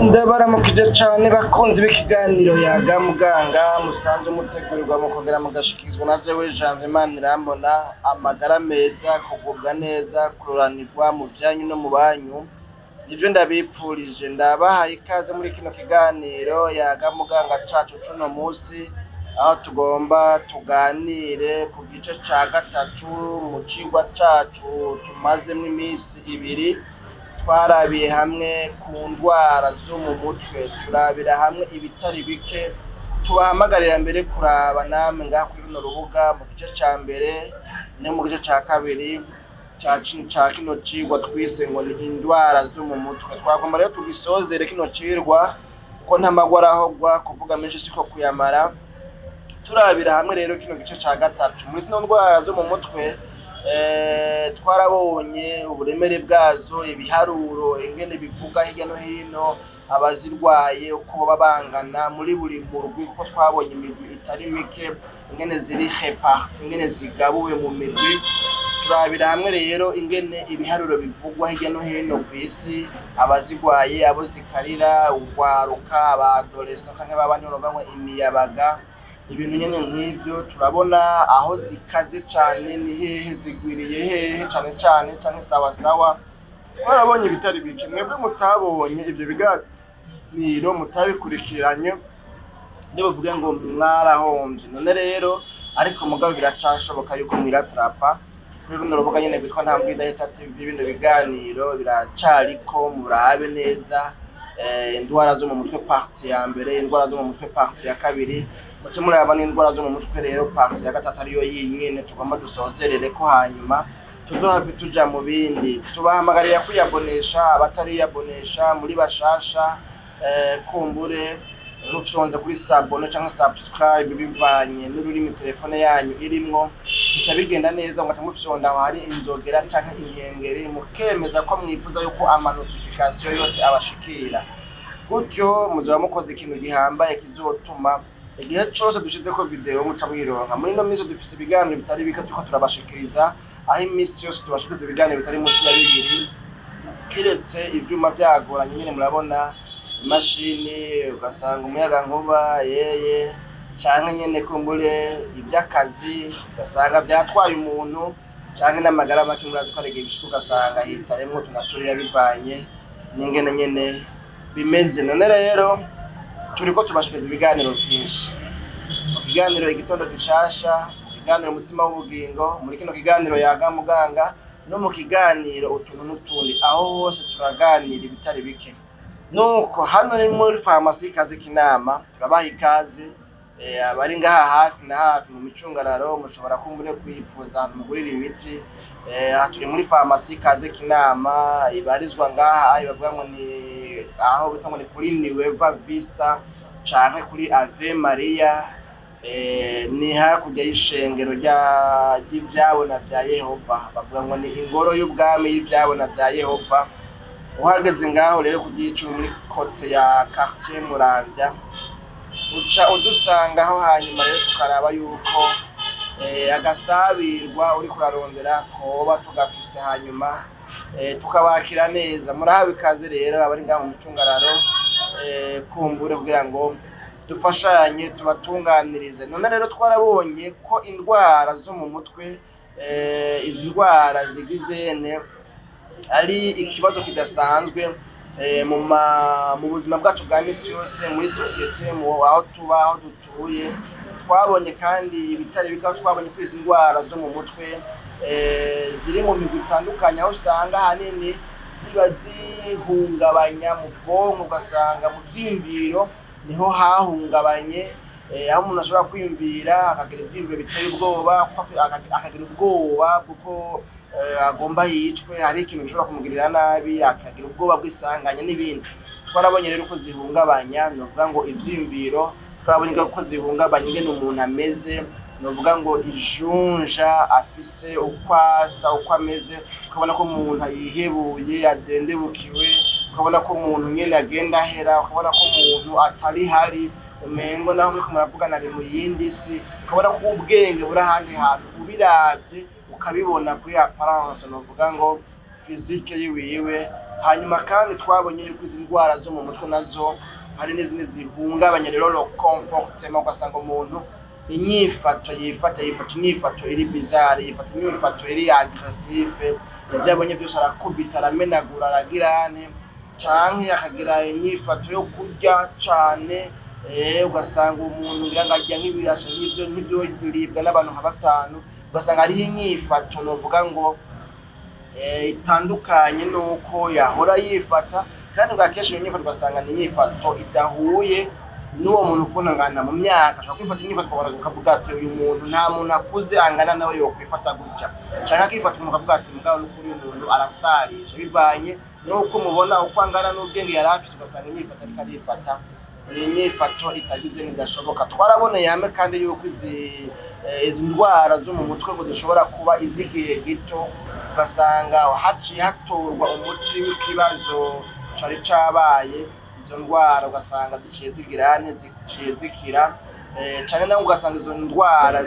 Ndabaramukije cane bakunzi b'ikiganiro Yaga Muganga musanzwe mutegurirwa mu kongera mugashikirizwa na jewe Janvier Manirambona. Amagara meza, kugubwa neza, kuroranirwa mu vyanyu no mu banyu nivyo ndabipfurije. Ndabahaye ikaze muri kino kiganiro Yaga Muganga cacu cuno musi, aho tugomba tuganire ku gice ca gatatu mu cigwa cacu tumazemwo imisi ibiri. Twarabiye hamwe ku ndwara zo mu mutwe, turabira hamwe ibitari bike, tubahamagarira mbere kuraba namwe ngaha kuri runo rubuga mu gice ca mbere no mu gice ca kabiri ca kino cigwa twise ngo ni indwara zo mu mutwe. Twagomba rero tugisozere kino cigwa kuko ntamagwa arahogwa, kuvuga menshi siko kuyamara. Turabira hamwe rero kino gice ca gatatu muri zino ndwara zo mu mutwe. Twarabonye uburemere bwazo, ibiharuro ingene bivuga hirya no hino, abazirwaye uko baba bangana muri buri murwi, kuko twabonye imigwi itari mike ingene ziri reparti, ingene zigabuwe mu migwi. Turabira hamwe rero ingene ibiharuro bivugwa hirya no hino kw'isi, abazirwaye, abo zikarira, urwaruka, abadolescent canke babandi bavamwo imiyabaga. Ibintu nyene nk'ivyo turabona aho zikaze cane ni hehe, zigwiriye hehe cane cane canke sawa. Twarabonye ibitari bike, mwebwe mutabonye ivyo biganiro mutabikurikiranye nibuvuge ngo mwarahomvye. None rero ariko mugabo biracashoboka yuko mwiratrapa kuri runo rubuga nyene rwitwa Ntambwe Idahita TV. Bino biganiro biracariko, murabe neza indwara zo mu mutwe parti ya mbere, indwara zo mu mutwe parti ya kabiri, muce muraba n'indwara zo mu mutwe rero parti ya gatatu ariyo yinyene tugomba dusozerere ko hanyuma tuzohave tuja mu bindi. Tubahamagarira kwiyabonesha, abatariyabonesha muri bashasha, kumbure mufyonza kuri sabone canke subscribe bivanye n'ururimi telefone yanyu irimwo, bica bigenda neza. Mugaca mufyonda aho hari inzogera canke inkengeri, mukemeza ko mwifuza yuko ama notification yose abashikira. Gutyo muzoba mukoze ikintu gihambaye kizotuma igihe cose dushizeko video muca mwironka. Muri no minsi dufise ibiganiro bitari bike turiko turabashikiriza, aho imisi yose tubashikiriza ibiganiro bitari munsi ya bibiri, kiretse ivyuma vyagoranye nyene. Murabona imashini, ugasanga umuyaga nkuba yeye canke nyene kumbure ivy'akazi ugasanga vyatwaye umuntu, canke n'amagara make murazi ko aregeye gishika ugasanga hitayemwo tunaturiya bivanye n'ingene nyene bimeze. None rero turiko tubashikiriza ibiganiro vyinshi, mu kiganiro igitondo gishasha, mu kiganiro umutima w'ubugingo, muri kino kiganiro Yaga Muganga, no mu kiganiro utuntu n'utundi. Aho hose turaganira ibitari bike. Nuko hano ni muri farumasi Kaze Kinama, turabaha ikaze. Abari ngaha hafi na hafi mu micungararo mushobora kumbure kwipfuza ahantu mugurira imiti. Turi muri farumasi Kaze Kinama, ibarizwa ngaha bavuga ngo ni aho bita ngo ni kuri Nueva Vista canke kuri Ave Maria, ni hakurya y'ishengero ry'ivyabona vya Yehova, bavuga ngo ni ingoro y'ubwami y'ivyabona vya Yehova. Uhageze ngaho rero kugicura muri kote ya quartier Muramvya, uca udusangaho. Hanyuma rero tukaraba yuko agasabirwa uri kurarondera twoba tugafise, hanyuma tukabakira neza. Murahawe ikaze rero abari ngaho mu micungararo, kumbure kugira ngo dufashanye tubatunganirize. None rero twarabonye ko indwara zo mu mutwe, izi ndwara zigizene ari ikibazo kidasanzwe mu buzima bwacu bwa misi yose, muri societe, aho tuba, aho dutuye. Twabonye kandi ibitari bikaba, twabonye ko izi ndwara zo mu mutwe ziri mu migwi itandukanye, aho usanga hanini ziba zihungabanya mu bwonko, ugasanga mu vyiyumviro niho hahungabanye, aho umuntu ashobora kwiyumvira akagira ivyiyumviro biteye ubwoba, akagira ubwoba kuko agomba yicwe, hari ikintu gishobora kumugirira nabi, akagira ubwoba bw'isanganya n'ibindi. Twarabonye rero ko zihungabanya, novuga ngo ivyiyumviro, twabonye ko zihungabanya ingene umuntu ameze, novuga ngo ijunja afise uko asa, uko ameze, ukabona ko umuntu yihebuye, adendebukiwe, ukabona ko umuntu nyene agenda ahera, ukabona ko umuntu atari hari, umengo naho muriko muravugana ari mu yindi si, ukabona ko ubwenge buri ahandi hantu. Ubiravye ukabibona kuri apparence, novuga ngo physique yiwiwe hanyuma kandi twabonye yuko izi ndwara zo mu mutwe nazo hari n'izindi zihungabanya rero lo comportement, ugasanga umuntu inyifato yifata inyifato iri bizarre, yifata inyifato iri aggressive, ibyo abonye byose arakubita, aramenagura, aragirane canke akagira inyifato yo kurya cane, ugasanga umuntu birangajya nk'ibirasha nk'ibyo biribwa n'abantu nka batanu, ugasanga hariho inyifato novuga ngo itandukanye nuko yahora yifata, kandi bwakenshi iyo nyifato ugasanga ni inyifato idahuye n'uwo muntu ukuntu angana mu myaka. Ashobora kwifata inyifato ukavuga ati uyu muntu nta muntu akuze angana nawe yokwifata gutya, canke akifata umuntu ukavuga ati mugabo n'ukuri uyu muntu arasarisha, bivanye nuko mubona uko angana n'ubwenge yari afise, ugasanga inyifato ariko arifata ni inyifato itagize n'idashoboka. Twaraboneye hamwe kandi yuko izi ndwara zo mu mutwe ngo zishobora kuba iz'igihe gito, ugasanga haciye hatorwa umuti w'ikibazo cari cabaye, izo ndwara ugasanga ziciye zigirane, ziciye zikira, canke nawe ugasanga izo ndwara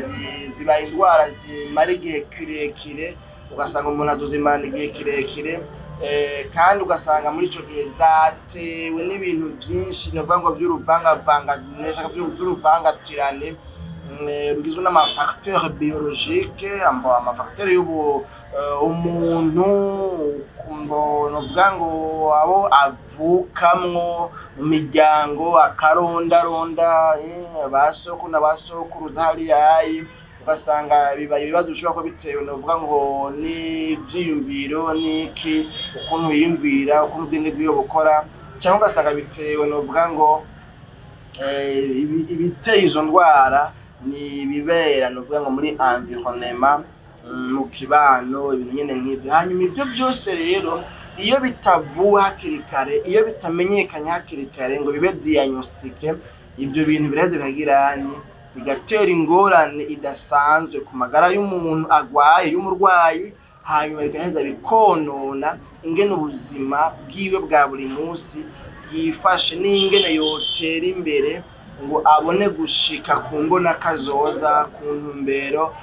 zibaye indwara zimara igihe kirekire, ugasanga umuntu azozimana igihe kirekire, kandi ugasanga muri ico gihe zatewe n'ibintu byinshi novuga ngo vy'uruvangatirane rugizwe n'amafacteur biologique, amafacteur umuntu novuga ngo abo avukamwo mu miryango, akarondaronda basoko na basokuruza hariya, ugasanga bibaye ibibazo bishobora kuba bitewe novuga ngo n'ivyiyumviro n'iki, ukuntu yiyumvira, ukuntu ubwenge bwiwe bukora, cyangwa ugasanga bitewe novuga ngo ibiteye izo ndwara ni bibera novuga ngo muri environnement, mu kibano, ibintu nyene nk'ivyo. Hanyuma ibyo byose rero iyo bitavuwe hakiri kare, iyo bitamenyekanye hakiri kare ngo bibe diagnostique, ibyo bintu biraheze bikagirane, bigatera ingorane idasanzwe ku magara y'umuntu agwaye, y'umurwayi, hanyuma bigaheza bikonona ingene ubuzima bwiwe bwa buri munsi yifashe, n'ingene yotera imbere ngo abone gushika ku mbona kazoza, ku ntumbero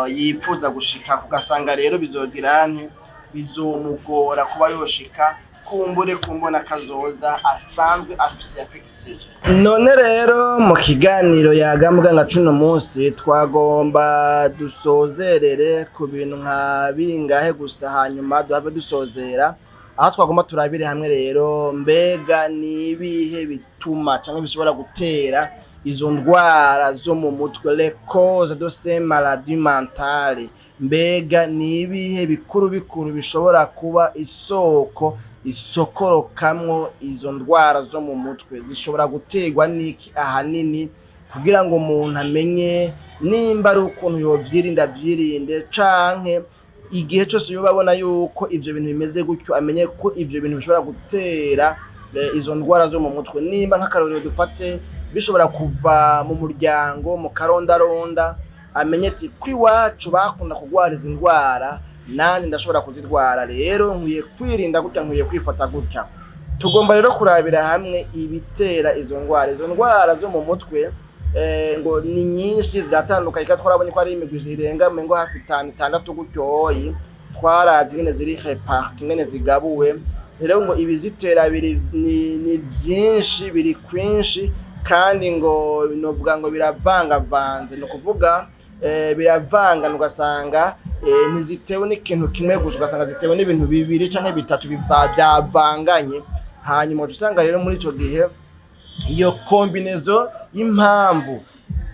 yifuza gushika. Ugasanga rero bizogirane, bizomugora kuba yoshika kumbure kumbona kazoza asanzwe afise yafikisije. None rero mu kiganiro yagambwa nka cuno munsi twagomba dusozerere ku bintu nka bingahe gusa, hanyuma duhave dusozera aho twagomba turabire hamwe rero mbega nibihe bituma canke bishobora gutera izo ndwara zo mu mutwe, les causes de ces maladies mentales. Mbega nibihe bikuru bishobora kuba isokorokamwo izo ndwara zo mu mutwe, zishobora guterwa n'iki ahanini, kugira ngo umuntu amenye nimba ari ukuntu yovyirinda vyirinde, canke igihe cyose yoba abona yuko ivyo bintu bimeze gutyo amenye ko ivyo bintu bishobora gutera izo ndwara zo mu mutwe. Nimba nk'akarorero dufate bishobora kuva mu muryango, mu karondaronda, amenye ati kwiwacu bakunda kugwara izi ndwara, nani ndashobora kuzirwara, rero nkwiye kwirinda gutya, nkwiye kwifata gutya. Tugomba rero kurabira hamwe ibitera izo ndwara zo mu mutwe, ngo ni nyinshi ziratandukanye, kandi twarabonye ko ari imigwi irenga ngo hafi 5-6 gutyoyi, twaravye ingene ziri réparties, ingene zigabuwe. Rero ngo ibizitera ni byinshi, biri kwinshi, kandi ngo novuga ngo biravangavanze, no kuvuga biravangana, ugasanga ntizitewe n'ikintu kimwe gusa, ugasanga zitewe n'ibintu bibiri canke bitatu byavanganye. Hanyuma usanga rero muri ico gihe iyo combinaison y'impamvu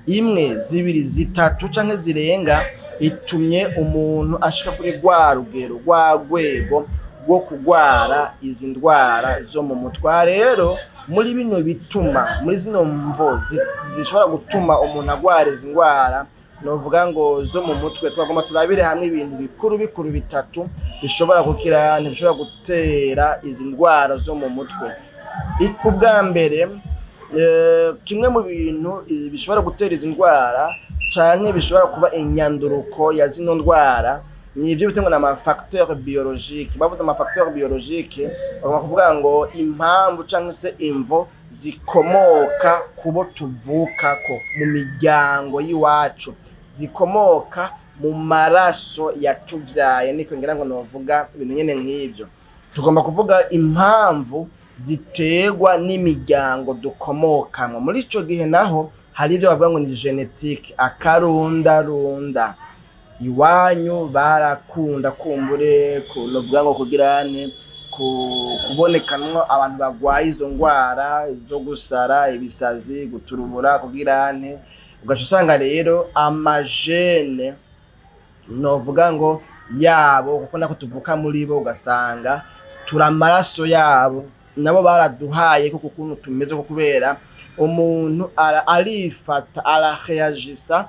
imwe, zibiri, zitatu canke zirenga itumye umuntu ashika kuri rwa rugero, rwa rwego rwo kugwara izi ndwara zo mu mutwe. Rero muri bino bituma, muri zino mvo zishobora gutuma umuntu agwara izi ndwara novuga ngo zo mu mutwe, twagomba turabire hamwe ibintu bikuru bitatu bishobora bishobora gutera izi ndwara zo mu mutwe. Ubwa mbere, kimwe mu bintu bishobora gutera izi ndwara canke bishobora kuba inyanduruko ya zino ndwara, ni ibyo bitangwa na facteur biologique. Bavuga facteur biologique bagomba kuvuga ngo impamvu canke se imvo zikomoka kubo tuvukako mu miryango y'iwacu, zikomoka mu maraso yatuvyaye, niko ngira ngo novuga ibintu nyene nk'ivyo. tugomba kuvuga impamvu ziterwa n'imiryango dukomokamo. Muri ico gihe naho hari ibyo bavuga ngo ni genetique, akarundarunda. Iwanyu barakunda kumbure kuvuga ngo kugirane kubonekanwa abantu bagwaye izo ngwara zo gusara, ibisazi, guturubura, kugirane. Ugaca usanga rero amagene novuga ngo yabo, kuko nako tuvuka muri bo, ugasanga turamaraso yabo nabo baraduhaye kuko ukuntu tumeze, ko kubera umuntu arifata arareagisa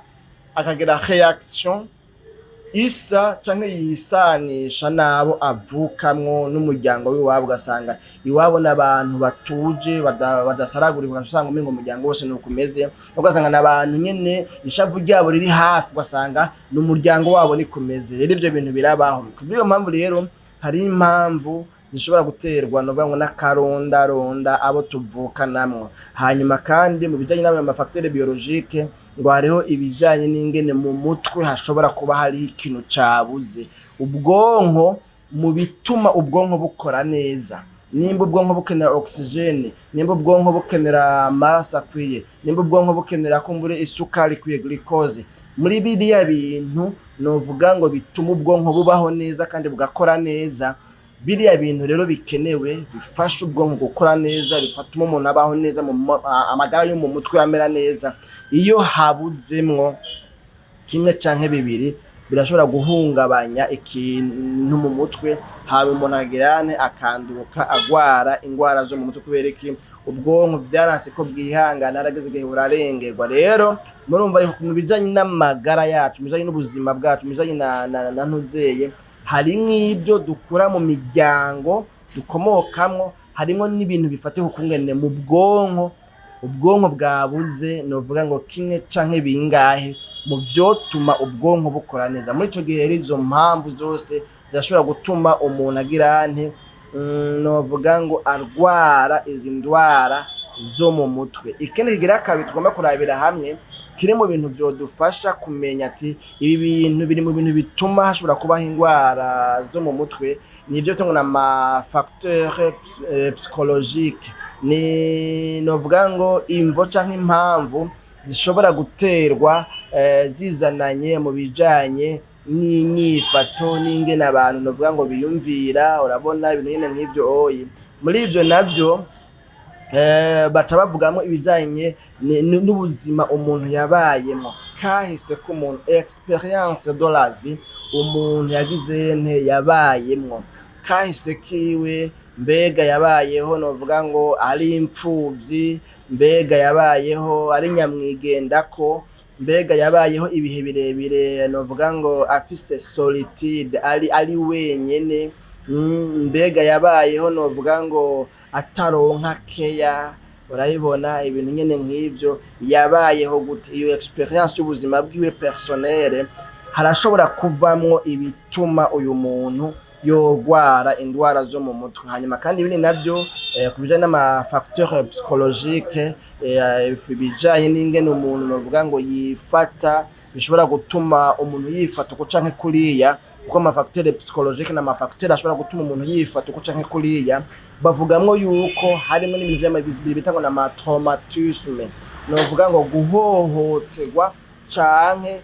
akagira reaction isa canke yisanisha nabo avukamwo n'umuryango w'iwabo. Ugasanga iwabo n'abantu batuje badasaragurika, ugasanga umengo umuryango wose nuko umeze, ugasanga n'abantu nyene ishavu ryabo riri hafi, ugasanga n'umuryango wabo nikumeze. Rero ivyo bintu birabaho. Kubwiyo mpamvu rero hari impamvu zishobora guterwa no bango n'akarondaronda abo tuvukanamwo. Hanyuma kandi mu bijanye n'ayo mafacteur biologique ngo hariho ibijanye n'ingene mu mutwe hashobora kuba hari ikintu cabuze. Ubwonko mu bituma ubwonko bukora neza, nimba ubwonko bukenera oxygene, nimba ubwonko bukenera amaraso akwiye, nimba ubwonko bukenera kumbure isukari ikwiye, glucose, muri biriya bintu novuga ngo bituma ubwonko bubaho neza kandi bugakora neza. Biriya bintu rero bikenewe bifasha ubwonko gukora neza, bifatuma umuntu abaho neza, amagara yo mu mutwe amera neza. Iyo habuzemwo kimwe canke bibiri birashobora guhungabanya ikintu mu mutwe, haba umuntu agirane akanduruka agwara ingwara zo mu mutwe, kubera iki ubwonko vyaranse ko bwihangana, arageze igihe burarengerwa. Rero murumva yuko mu bijanye n'amagara yacu, mu bijanye n'ubuzima bwacu, mu bijanye na ntuzeye, hari nk'ibyo dukura mu miryango dukomokamwo, harimo n'ibintu bifatiye kungene mu bwonko. Ubwonko bwabuze novuga ngo kimwe canke bingahe mu vyotuma ubwonko bukora neza. Muri ico gihe izo mpamvu zose zirashobora gutuma umuntu agirane novuga ngo arwara izi ndwara zo mu mutwe. Ikindi kigira kabiri tugomba kurabira hamwe, kiri mu bintu vyodufasha kumenya ati ibi bintu biri mu bintu bituma hashobora kubaho ingwara zo mu mutwe, nivyo tungo na ma facteur psychologique. Ni novuga ngo imvo canke impamvu zishobora guterwa zizananye mu bijanye n'inyifato n'ingene abantu novuga ngo biyumvira. Urabona ibintu nyene nk'ivyo oyi. Muri ivyo navyo baca bavugamo ibijanye n'ubuzima umuntu yabayemo, kahise k'umuntu, experience de la vie umuntu yagize yabayemwo, kahise kiwe, mbega yabayeho novuga ngo ari impfuvyi, mbega yabayeho ari nyamwigendako, mbega yabayeho ibihe birebire novuga ngo afise solitude, ari wenyene, mbega yabayeho novuga ngo ataronka keya. Urayibona ibintu nyene nk'ivyo yabayeho gute. Iyo experience y'ubuzima bwiwe personnel harashobora kuvamwo ibituma uyu muntu yorwara indwara zo mu mutwe. Hanyuma kandi ibindi navyo kubijanye n'ama facteur psychologique, bijanye n'ingene umuntu novuga ngo yifata, bishobora gutuma umuntu yifata uko canke kuriya, kuko ama facteur psychologique n'ama facteur ashobora gutuma umuntu yifata uko canke kuriya. Bavugamwo yuko harimo n'ibintu bitangwa na traumatisme, novuga ngo guhohoterwa canke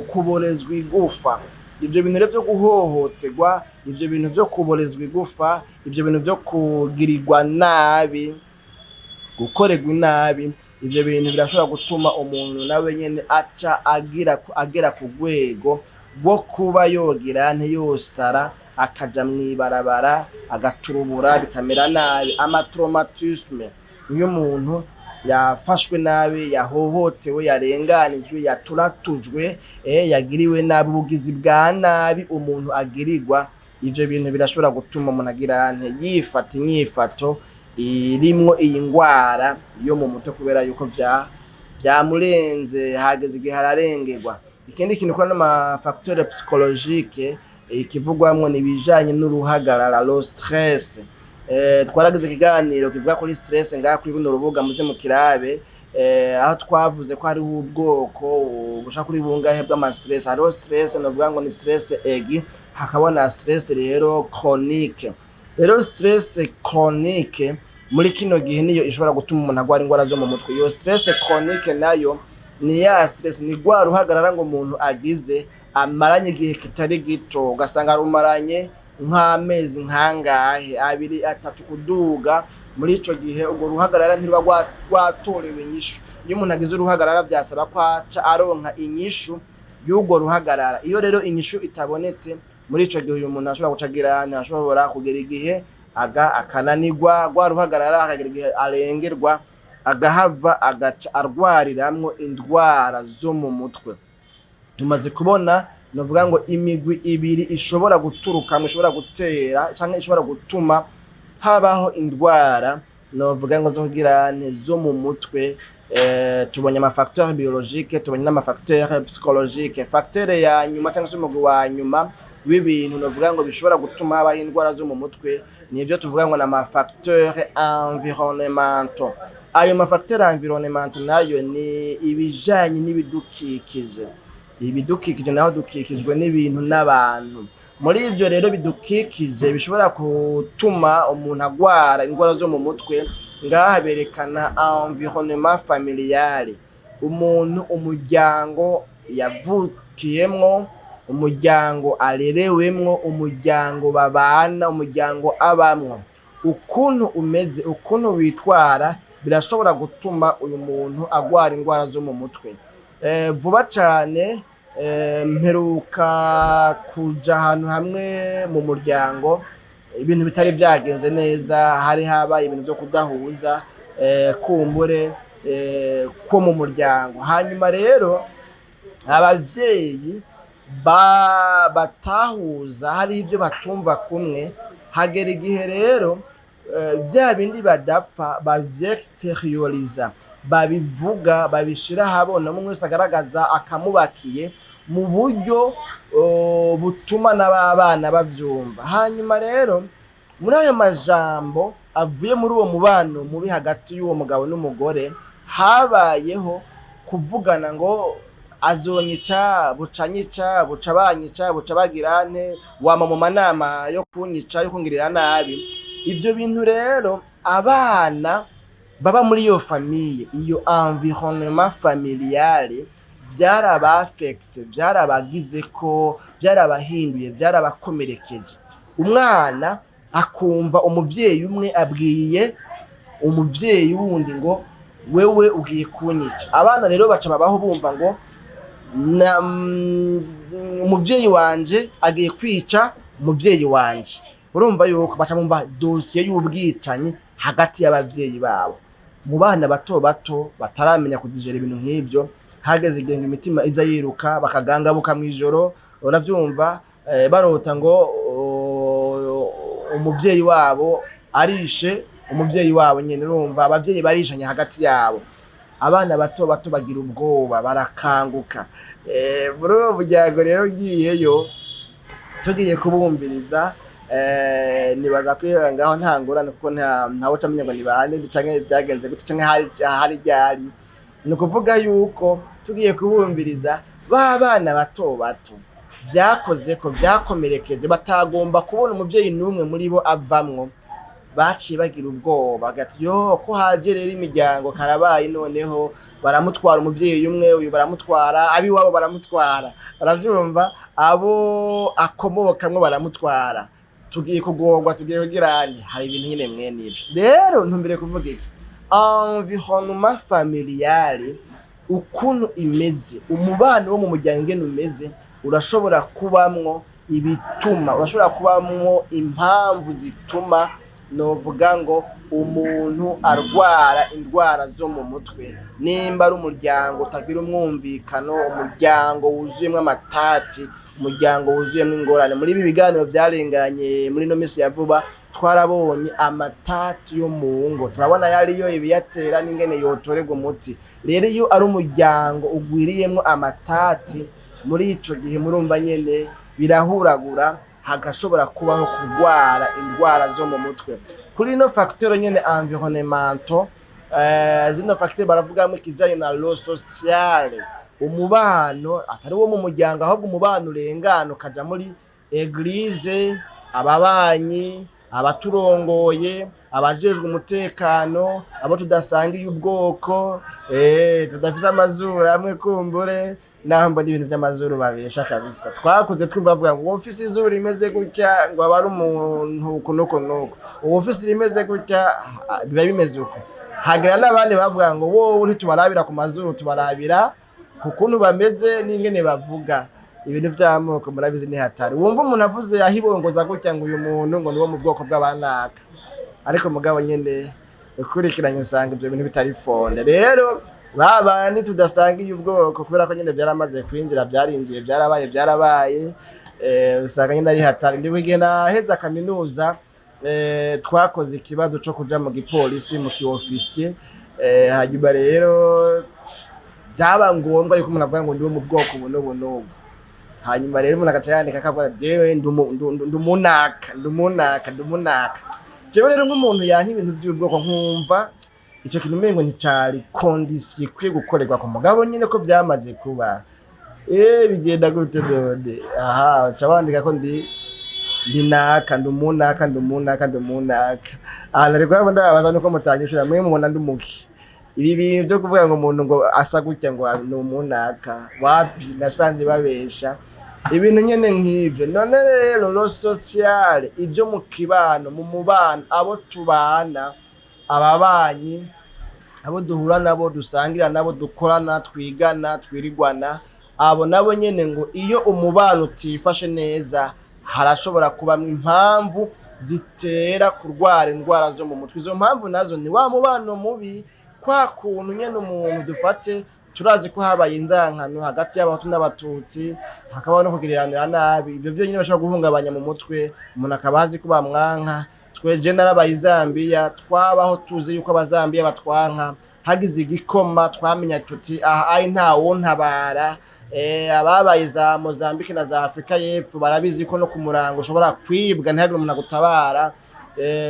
kuborezwa igufa. Ivyo bintu rero vyo guhohoterwa, ivyo bintu vyo kuborezwa igufa, ivyo bintu vyo kugirirwa nabi, gukorerwa nabi, ivyo bintu birashobora gutuma umuntu nawe nyene aca agera ku rwego rwo kuba yogira ntiyosara, akaja mwibarabara, agaturubura, bikamera nabi. Amatraumatisme iyo umuntu yafashwe nabi, yahohotewe, yarenganijwe, yaturatujwe, yagiriwe nabi, ubugizi bwa nabi umuntu agirirwa, ivyo bintu birashobora gutuma umuntu agira yifata inyifato irimwo iyi ngwara yo mu mutwe, kubera yuko vyamurenze, hageze igihe hararengerwa. Ikindi kintu kuri n'ama facteur psychologique ikivugwamwo ni bijanye n'uruhagarara, lo stress. Twaragize ikiganiro kivuga kuri stress ngaha kuri runo rubuga muze mu kirabe, aho twavuze ko hari ubwoko bushaka kuri bungahe bw'ama stress. Hariho stress novuga ngo ni stress aigu, hakabona stress rero chronique. rero stress chronique muri kino gihe niyo ishobora gutuma umuntu agwara indwara zo mu mutwe. Iyo stress chronique nayo ni ya stress, ni gwa ruhagarara ngo umuntu agize amaranye igihe kitari gito, ugasanga rumaranye nk'amezi nkangahe 2 3 kuduga. Muri ico gihe ubwo ruhagarara ntiruba rwatorewe inyishu. Iyo umuntu agize uruhagarara byasaba ko aca aronka inyishu y'ubwo ruhagarara. Iyo rero inyishu itabonetse, muri ico gihe uyu muntu ashobora gucagira, ashobora kugera igihe akananirwa, gwa ruhagarara akagera igihe arengerwa, agahava agaca arwariramwo indwara zo mu mutwe. Tumaze kubona novuga ngo imigwi ibiri ishobora guturuka, ishobora gutera canke ishobora gutuma habaho indwara novuga ngo zo kugira zo mu mutwe. Tubonye ama facteurs biologiques, tubonye n'ama facteurs psychologiques. Facteur ya nyuma cyangwa se umugwi wa nyuma w'ibintu novuga ngo bishobora gutuma habaho indwara zo mu mutwe nivyo tuvuga ngo n'ama facteurs environnementaux. Ayo ma facteurs environnementaux nayo ni ibijanye n'ibidukikije. Ibidukikije naho dukikijwe n'ibintu n'abantu. Muri ivyo rero bidukikije bishobora gutuma umuntu agwara indwara zo mu mutwe, ngaha berekana environnement familial. Umuntu, umuryango yavukiyemwo, umuryango arerewemwo, umuryango babana, umuryango abamwo, ukuntu umeze, ukuntu witwara birashobora gutuma uyu muntu agwara indwara zo mu mutwe. Vuba cyane mperuka kuja ahantu hamwe mu muryango, ibintu bitari byagenze neza, hari habaye ibintu byo kudahuza kumbure ko mu muryango. Hanyuma rero abavyeyi batahuza, hari ibyo batumva kumwe, hagera igihe rero bya bindi badapfa bavyexterioriza, babivuga, babishira habona, umwe wese agaragaza akamubakiye mu buryo butuma n'abana bavyumva. Hanyuma rero muri ayo majambo avuye muri uwo mubano mubi hagati y'uwo mugabo n'umugore, habayeho kuvugana ngo azonyica, bucanyica, buca banyica, buca bagirane, wama mu manama yo kunyica, yo kungirira nabi. Ivyo bintu rero abana baba muri iyo famille, iyo environnement familial, byarabafexe, byarabagize ko, byarabahinduye, byarabakomerekeje. Umwana akumva umuvyeyi umwe abwiye umuvyeyi wundi ngo wewe ugiye kunyica. Abana rero baca babaho bumva ngo umuvyeyi wanje agiye kwica umuvyeyi wanje. Urumva yuko baca bumva dosiye y'ubwicanyi hagati y'abavyeyi babo. Mu bana bato bato bataramenya kudijera ibintu nk'ivyo, hageze igenga imitima iza yiruka, bakagangabuka mw'ijoro, uravyumva, barota ngo umuvyeyi wabo arishe umuvyeyi wabo nyene. Urumva abavyeyi barishanye hagati yabo. Abana bato bato bagira ubwoba, barakanguka. Muri uwo muryango rero ngiyeyo tugiye kubumviriza, nibaza ko ngaho ntangorane kuko ntawe utamenya ngo nibande canke byagenze gute canke hari ryari. Ni ukuvuga yuko tugiye kubumviriza b'abana bato bato byakoze ko byakomerekeje, batagomba kubona umuvyeyi n'umwe muri bo avamwo. Baciye bagira ubwoba gati yo ko haje rero imiryango karabaye, noneho baramutwara umuvyeyi umwe, uyu baramutwara, abi wabo baramutwara, baravyumva, abo akomokamwe baramutwara. Tugiye kugorwa, tugiye kugirani, hari ibintu nyine mwene ivyo. Rero ntumbire kuvuga iki, environnement familial ukuntu imeze, umubano wo mu muryango ngene umeze, urashobora kubamwo ibituma, urashobora kubamwo impamvu zituma novuga ngo umuntu arwara indwara zo mu mutwe. Nimba ari umuryango utagira umwumvikano, umuryango wuzuyemwo amatati, umuryango wuzuyemwo ingorane. Muri ibi biganiro byarenganye muri no misi ya vuba, twarabonye amatati yo mu ngo, turabona yariyo ibiyatera n'ingene yotorerwa umuti. Rero iyo ari umuryango ugwiriyemwo amatati, muri ico gihe murumva nyene birahuragura, hagashobora kubaho kurwara indwara zo mu mutwe. Kuri no facteur nyene environnementaux, zino facteur baravuga mu kijanye na lo social, umubano atari wo mu muryango, ahubwo umubano urengana ukaja muri eglise, ababanyi, abaturongoye, abajejwe umutekano, abo tudasangiye ubwoko, tudafise amazuru amwe kumbure, naho mbona ibintu by'amazuru babesha kabisa. Twakuze twumva bavuga ngo ufise izuru rimeze gutya ngo aba ari umuntu kunuko nuko, ufise rimeze gutya biba bimeze uko. Hagira n'abandi bavuga ngo wowe ntitubarabira ku mazuru, tubarabira ku kuntu bameze n'ingene bavuga. Ibintu by'amoko murabizi ni hatari. Wumva umuntu avuze yahibongoza gutya ngo uyu muntu ngo niwo mu bwoko bw'abanaka, ariko mugabo nyene ukurikiranye usanga ibyo bintu bitari fonde. Rero babandi tudasangiye ubwoko kubera ko nyene byaramaze kwinjira, byarinjiye, byarabaye usanga nyene ari hatari. Ndibigenda heza kaminuza, twakoze ikibazo cyo kuja mu gipolisi mu kiofisiye, hanyuma rero byaba ngombwa yuko umuntu avuga ngo ndiwe mu bwoko buno. Hanyuma rero umuntu agaca yandika akavuga jewe ndumunaka. Jewe rero nk'umuntu yanka ibintu by'ubwoko nkumva icyo kintu umengo nticari condition ikwiye gukorerwa ku mugabo nyine ko byamaze kuba. Bigenda gute dode? Aha ca wandika ko ndinaka ndumunaka. Rero rwabo ndabaza nuko mutanyishura mwe mubona ndumuki. Ibi bintu byo kuvuga ngo umuntu ngo asa gutya ngo ni umunaka, wapi nasanze babesha ibintu nyene nk'ivyo. None rero lo social, ibyo mu kibano, mu mubano, abo tubana, ababanyi, abo duhura nabo, dusangira nabo, dukorana, twigana, twirigwana, abo nabo nyene ngo iyo umubano utifashe neza harashobora kubamwa impamvu zitera kurwara indwara zo mu mutwe. Izo mpamvu nazo ni wa mubano mubi, kwa kuntu nyene umuntu dufate turazi ko habaye inzankano hagati y'abahutu n'abatutsi, hakabaho no kugiriranira nabi. Ibyo byo nyine bashobora guhungabanya mu mutwe, umuntu akaba azi ko bamwanka. Tweje narabaye Zambia, twabaho tuzi yuko abazambiya batwanka, hagize igikoma twamenya tuti aha nta wontabara. Ababaye za Mozambique na za Afrika y'Epfo barabizi ko no ku murango ushobora kwibwa ntihagire umuntu agutabara.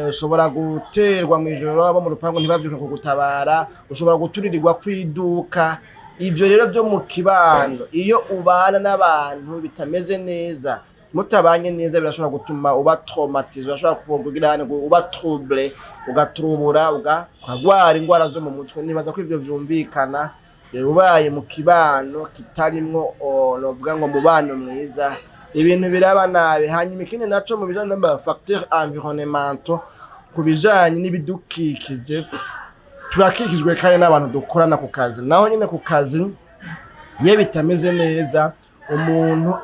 Ushobora guterwa mu ijoro abo mu rupango ntibavyuka kugutabara, ushobora guturirirwa kwiduka. Ivyo rero byo mu kibano, iyo ubana n'abantu bitameze neza, mutabanye neza, birashobora gutuma uba traumatized, urashobora kugira uba trouble, ugatrubura, ukagwara indwara zo mu mutwe. Nibaza ko ivyo vyumvikana. Ubaye mu kibano kitarimwo novuga ngo mubano mwiza, ibintu biraba nabi. Hanyuma ikindi naco mu bijanye n'ama facteurs environnementaux, ku bijanye n'ibidukikije, turakikijwe kandi n'abantu dukorana ku kazi. Naho nyine ku kazi iyo bitameze neza, umuntu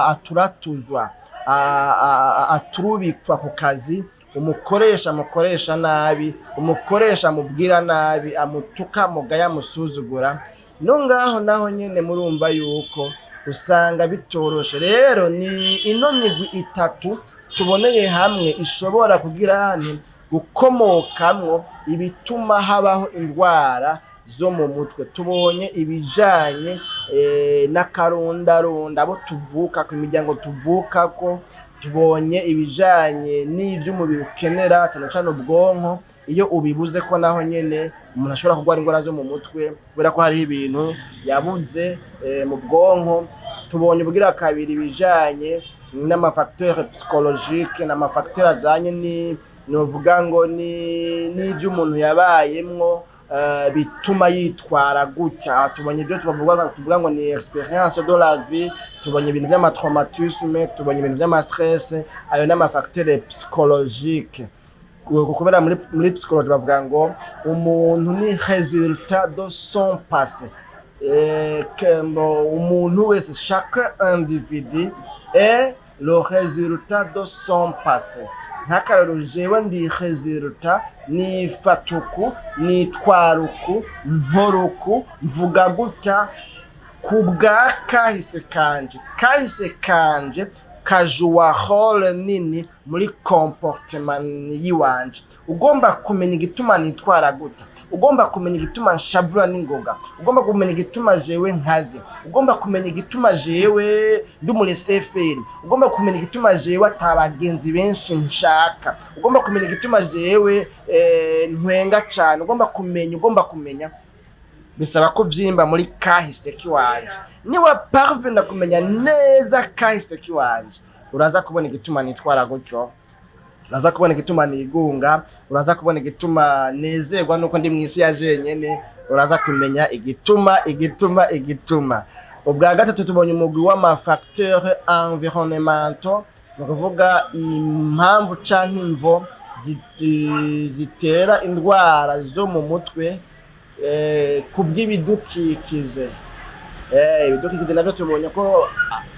aturatuzwa, aturubikwa ku kazi, umukoresha nabi, umukoresha mubwira nabi, amutuka, mugaya, musuzugura. No ngaho naho nyene murumva yuko usanga bitoroshe. Rero ni ino migwi itatu tuboneye hamwe ishobora kugira gukomokamwo ibituma habaho indwara zo mu mutwe. Tubonye ibijanye n'akarondaronda abo tuvuka ku imiryango tuvuka ko, tubonye ibijanye n'ivy'umubiri ukenera cyane cyane ubwonko. Iyo ubibuze ko naho nyene umuntu ashobora kurwara indwara zo mu mutwe kubera ko hari ibintu yabuze mu bwonko. Tubonye ubwira kabiri ibijanye n'amafacteur psychologique, n'amafacteur ajanye novuga ngo n'ivyo umuntu yabayemwo bituma yitwara gutya. Tubonye ibyo tuvuga ngo ni experience de la vie, tubonye ibintu by'amatraumatisme, tubonye ibintu by'amastress. Ayo n'amafacteur psychologique. Kubera muri psychologie bavuga ngo umuntu ni résultat de son passé. Umuntu wese, chaque individu est le résultat de son passé. Ntakararo jewe ndi résultat, ni fatuku, ni twaruku, nkoruku, mvuga gutya kubwa kahise kanje kajuwa role nini muri comportement yiwanje. Ugomba kumenya igituma nitwara gutya, ugomba kumenya igituma nshavura n'ingoga, ugomba kumenya igituma jewe nkazi, ugomba kumenya igituma jewe ndumureseferi, ugomba kumenya igituma jewe atabagenzi benshi nshaka, ugomba kumenya igituma jewe ntwenga cyane, ugomba kumenya. Bisaba ko vyimba muri kahise kiwanje. Niwa parvena kumenya neza kahise kiwanje, uraza kubona igituma nitwara gutyo. uraza kubona igituma nigunga, uraza kubona igituma nezerwa nuko ndi mw'isi ya jenyene, uraza kumenya igituma. Ubwa gatatu tubonye umugwi w'amafacteurs environnementaux, ni ukuvuga impamvu canke imvo zitera indwara zo mu mutwe kubw'ibidukikije. Ibidukikije navyo tubonye ko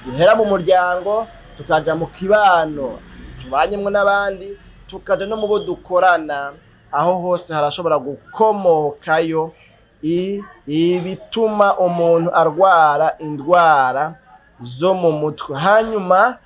bihera mu muryango, tukaja mu kibano tubanyemwo n'abandi, tukaja no mu bo dukorana, aho hose harashobora gukomokayo ibituma umuntu arwara indwara zo mu mutwe. Hanyuma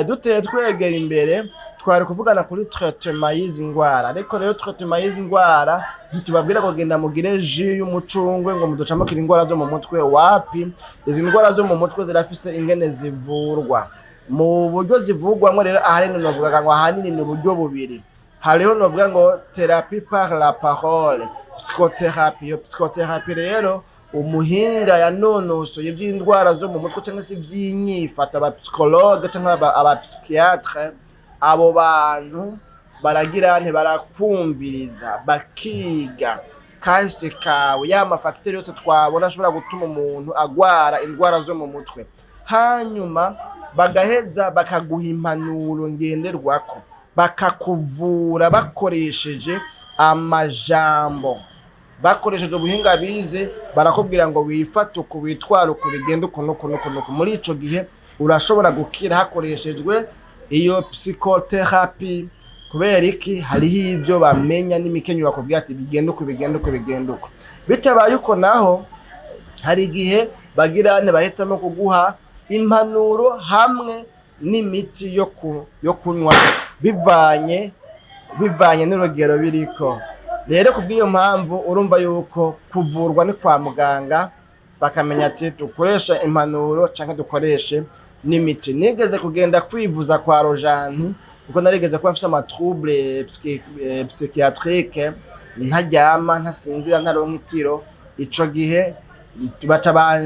duteye twegera imbere twari kuvugana kuri traitement y'izi ndwara, ariko rero traitement y'izi ndwara ntitubabwira kugenda mugire ji y'umucungwe ngo muducamukire indwara zo mu mutwe. Wapi, izi ndwara zo mu mutwe zirafise ingene zivurwa. Mu buryo zivurwamwo rero ahanini novuga ngo ahanini ni uburyo bubiri. Hariho novuga ngo thérapie par la parole, psychothérapie. Iyo psychothérapie rero umuhinga yanonosoye ivy'indwara zo mu mutwe canke se ivy'inyifato, aba psychologue canke aba psychiatre, abo bantu barakumviriza bakiga kahise kawe, ya mafacteurs yose twabona ashobora gutuma umuntu agwara indwara zo mu mutwe, hanyuma bagaheza bakaguha impanuro ngenderwako, bakakuvura bakoresheje amajambo, bakoresheje ubuhinga bize. Barakubwira ngo wifate uku, witware uku, bigenda uku. Muri ico gihe urashobora gukira hakoreshejwe iyo psychotherapie. Kubera iki? Hariho ivyo bamenya n'imikenyo bakubwira ati bigenda uku. Bitabaye uko naho hari igihe bagirane bahitamo kuguha impanuro hamwe n'imiti yo kunywa bivanye n'urugero biriko. Rero kubw'iyo mpamvu urumva yuko kuvurwa ni kwa muganga, bakamenya ati dukoresha impanuro canke dukoreshe n'imiti. Nigeze kugenda kwivuza kwa Rojanti kuko narigeze kuba mfise amatrouble psychiatrique, ntaryama, ntasinzira, ntaronka itiro. Ico gihe baca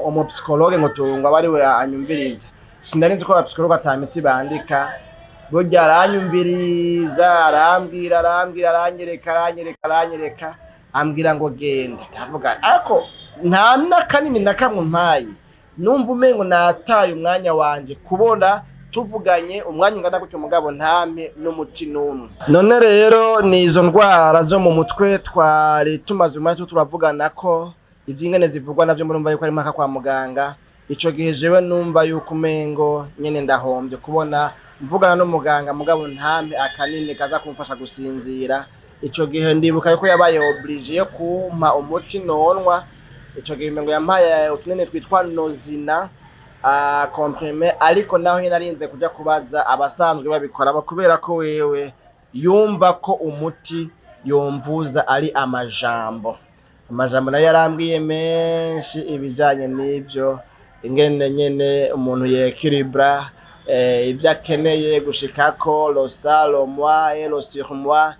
umu psychologue ngo abari we anyumviriza. Sinarinzi ko aba psychologue ata miti bandika, burya aranyumviriza, arambwira, aranyereka, ambwira ngo genda. Ndavuga ako nta nakanini na kamwe mpaye, numva umengo nataye umwanya wanje kubona tuvuganye umwanya ungana gutyo, mugabo ntampe n'umuti n'umwe. None rero ni izo ndwara zo mu mutwe twari tumaze umwanya turavugana ko ivy'ingene zivugwa navyo murumva yuko ari mpaka kwa muganga. Ico gihe jewe numva yuko umengo nyene ndahombye kubona mvugana n'umuganga mugabo ntampe akanini kaza kumfasha gusinzira. Ico gihe ndibuka yuko yabaye obligé kumpa umuti nonwa. Ico gihe ngo yampaye utunene twitwa Nozina comprimé, ariko naho nyene narinze kuja kubaza abasanzwe babikora, kubera ko wewe yumva ko umuti yomvuza ari amajambo nayo yarambwiye menshi ibijanye n'ivyo, ingene nyene umuntu yequilibra ivyo akeneye gushikako, lo ça, lo moi et lo sur moi.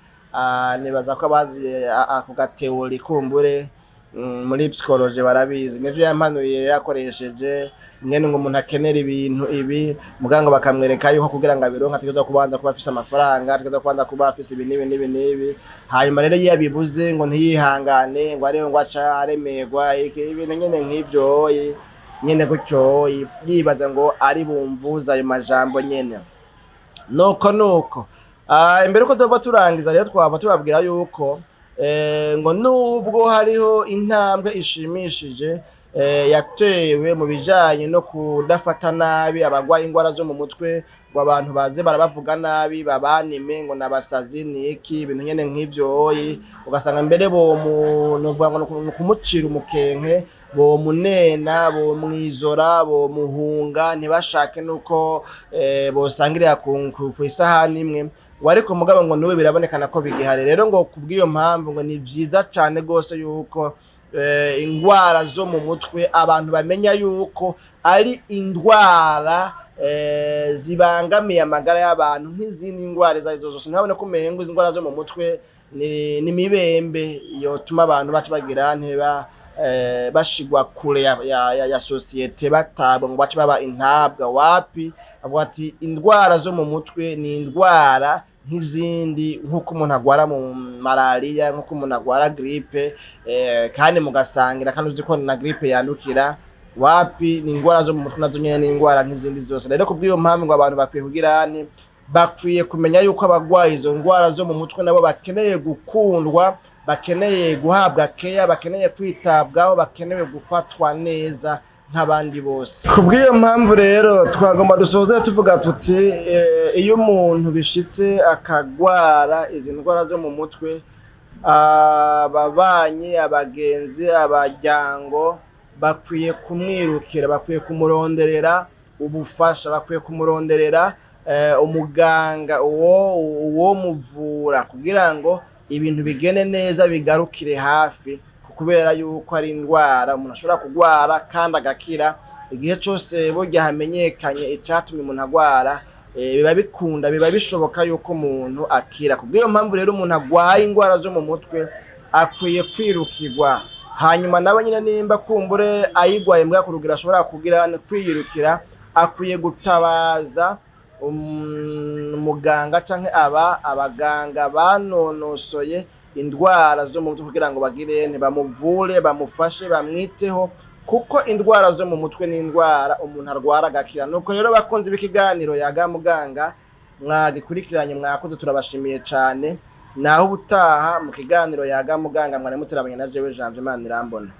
Nibaza ko abazi ako gateori kumbure muri psychologie barabizi. Nivyo yampanuye yakoresheje ingene ngo umuntu akenera ibintu ibi, muganga bakamwereka yuko kugira ngo abironka ategerezwa kubanza kuba afise amafaranga, ategerezwa kubanza kuba afise ibi n'ibi. Hanyuma rero iyo yabibuze ngo ntiyihangane, ngo ariho ngo aca aremerwa ibintu nyene nk'ivyo nyene gutyo, yibaza ngo ari bumvuza ayo majambo nyene. Nuko imbere ko dova turangiza rero twaba tubabwira yuko ngo nubwo hariho intambwe ishimishije yatewe mu bijanye no kudafata nabi abagwaye ingwara zo mu mutwe, ngo abantu baze barabavuga nabi, babanime ngo nabasazi niki, ibintu nyene nk'ivyo. Ugasanga mbere bo novuga ngo kumucira umukenke, bo munena, bo mwizora, bo muhunga, ntibashake nuko bosangirira ku isahani imwe. Ariko mugabo ngo nube birabonekana ko bigihari. Rero ngo kubw'iyo mpamvu ngo ni vyiza cane gose yuko ingwara zo mu mutwe abantu bamenya yuko ari indwara zibangamiye amagara y'abantu nk'izindi ndwara zose. Ntabone ko umengo indwara zo mu mutwe ni mibembe yotuma abantu bacu bagira nteba bashigwa kure ya societe batabwa ngo bace baba intabwa wapi avuga ati indwara zo mu mutwe ni indwara nk'izindi nk'uko umuntu agwara mu malaria nk'uko umuntu agwara grippe kandi mugasangira kandi uzi ko na grippe yandukira wapi ni indwara zo mu mutwe nazo nyene ni indwara nk'izindi zose rero kubw'iyo mpamvu ngo abantu bakwiye kugira bakwiye kumenya yuko abagwaye izo ndwara zo mu mutwe nabo bakeneye gukundwa bakeneye guhabwa care bakeneye kwitabwaho bakeneye gufatwa neza nk'abandi bose kubw'iyo mpamvu rero twagomba dusoze tuvuga tuti iyo umuntu bishitse akagwara izi ndwara zo mu mutwe ababanyi abagenzi abajyango bakwiye kumwirukira bakwiye kumuronderera ubufasha bakwiye kumuronderera umuganga uwo muvura kugira ngo ibintu bigene neza bigarukire hafi kubera yuko ari indwara umuntu ashobora kugwara kandi agakira igihe cyose burya hamenyekanye icyatumye umuntu agwara biba bikunda biba bishoboka yuko umuntu akira kubw'iyo mpamvu rero umuntu agwaye indwara zo mu mutwe akwiye kwirukirwa hanyuma nawe nyine nimba kumbure ayigwaye mbwa kurugira ashobora kugira kwiyirukira akwiye gutabaza umuganga canke abaganga banonosoye indwara zo mu mutwe kugira ngo bagire bamuvure bamufashe bamwiteho kuko indwara zo mu mutwe ni indwara umuntu arwara agakira nuko rero bakunze b'ikiganiro Yaga Muganga mwagikurikiranye mwakoze turabashimiye cyane naho ubutaha mu kiganiro Yaga Muganga mwari muterabanye na jewe Jean Imana irambona.